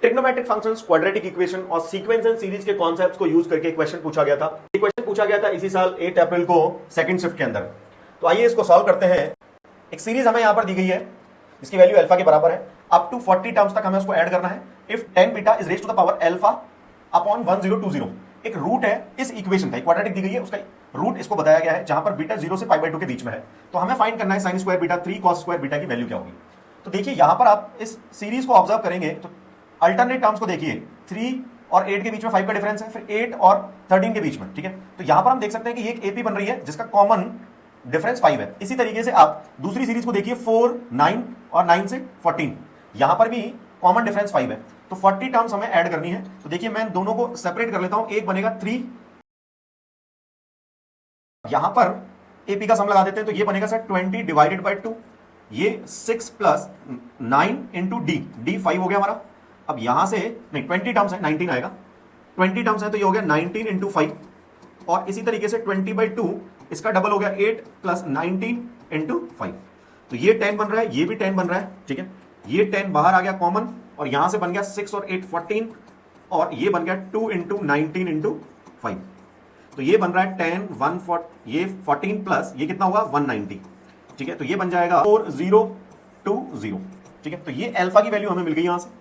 Trigonometric functions, quadratic equation और sequence and series के concepts को यूज करके क्वेश्चन पूछा गया था। ये क्वेश्चन पूछा गया था इसी साल 8 अप्रैल को सेकंड शिफ्ट के अंदर। तो आइए इसको सॉल्व करते हैं। एक सीरीज हमें यहां पर दी गई है, इसकी वैल्यू अल्फा के बराबर है। अप टू 40 टर्म्स तक हमें उसको ऐड करना है। If 10 beta is raised to the power alpha upon 1020, एक रूट है इस इक्वेशन का, क्वाड्रेटिक दी गई है, उसका रूट इसको बताया गया है, जहां पर बीटा 0 से π/2 के बीच में है। तो हमें फाइंड करना है sin square beta 3 cos square beta की वैल्यू क्या होगी। तो देखिए यहां पर आप इस सीरीज को ऑब्जर्व करेंगे तो अल्टरनेट टर्म्स को देखिए, 3 और 8 के बीच में 5 का डिफरेंस है, फिर 8 और 13 के बीच में, ठीक है। तो यहां पर हम देख सकते हैं कि ये एक एपी बन रही है जिसका कॉमन डिफरेंस 5 है। इसी तरीके से आप दूसरी सीरीज को देखिए, 4, 9 और 9 से 14, यहां पर भी कॉमन डिफरेंस 5 है। तो 40 टर्म्स हमें ऐड करनी है। तो देखिए मैं दोनों को सेपरेट कर लेता हूं। एक बनेगा 3, यहां पर एपी का सम लगा देते हैं, तो ये बनेगा सर 20 डिवाइडेड बाय 2, ये 6 प्लस 9 इंटू डी 5 हो गया हमारा। अब यहां से नहीं, 20 टर्म्स है, 19 आएगा। 20 टर्म्स है तो ये हो गया 19 इंटू 5, और इसी तरीके से 20/2 इसका डबल हो गया 8 प्लस 19 इंटू 5। तो ये 10 बन रहा है, ये भी 10 बन रहा है, ठीक है। ये 10 बाहर आ गया कॉमन, और यहां से बन गया 6 और 8 14, और ये बन गया 2 इंटू 19 इंटू 5। तो ये बन रहा है 10 1 ये 14 प्लस ये कितना हुआ 190, ठीक है। तो ये बन जाएगा 4020, ठीक है। तो ये अल्फा की वैल्यू हमें मिल गई। यहां से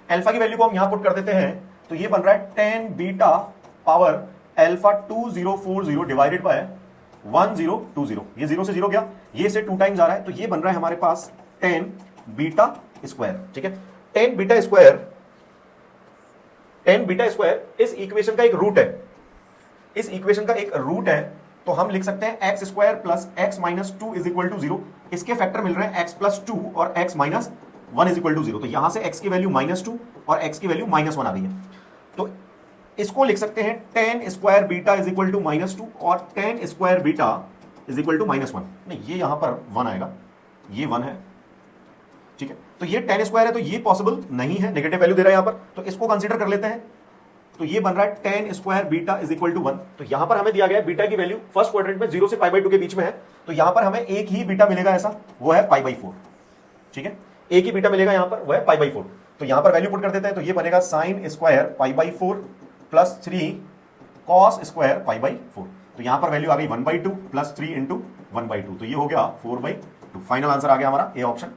अल्फा की वैल्यू को हम यहां पुट कर देते हैं, तो ये बन रहा है 10 beta power alpha 2040 divided by 1020। ये 0 से 0 गया, ये से 2 टाइम्स आ रहा है, तो ये बन रहा है हमारे पास 10 बीटा स्क्वायर, ठीक है। 10 बीटा स्क्वायर इस इक्वेशन का एक रूट है, इस इक्वेशन का एक रूट है। तो हम लिख सकते हैं x square plus x minus 2 is equal to 0। इसके फैक्टर मिल रहे हैं एक्स प्लस 2 और x minus 1 is equal to 0। तो यहां से एक्स की वैल्यू -2 और एक्स की वैल्यू -1 आ गई है। तो इसको लिख सकते हैं 10 square beta is equal to -2 और 10 square beta is equal to -1। नहीं, ये यहां पर 1 आएगा, ये 1 है, ठीक है। तो ये 10 स्क्वायर है, तो ये पॉसिबल नहीं है, नेगेटिव वैल्यू दे रहा है यहां पर। तो इसको कंसीडर कर लेते हैं। तो ये बन रहा है 10 square beta is equal to 1। तो यहां पर हमें दिया गया है बीटा की वैल्यू फर्स्ट क्वाड्रेंट में 0 से π/2 के बीच में है। तो यहां पर हमें एक ही बीटा मिलेगा, ऐसा वो है π/4, ठीक है। एक ही बीटा मिलेगा यहां पर, वो है π/4। तो यहां पर वैल्यू पुट कर देते हैं, तो ये बनेगा sin square π/4 plus 3 cos square π/4। तो यहां पर वैल्यू आ गई 1/2 प्लस 3 इंटू 1/2, तो ये हो गया 4/2। फाइनल आंसर आ गया हमारा ए ऑप्शन।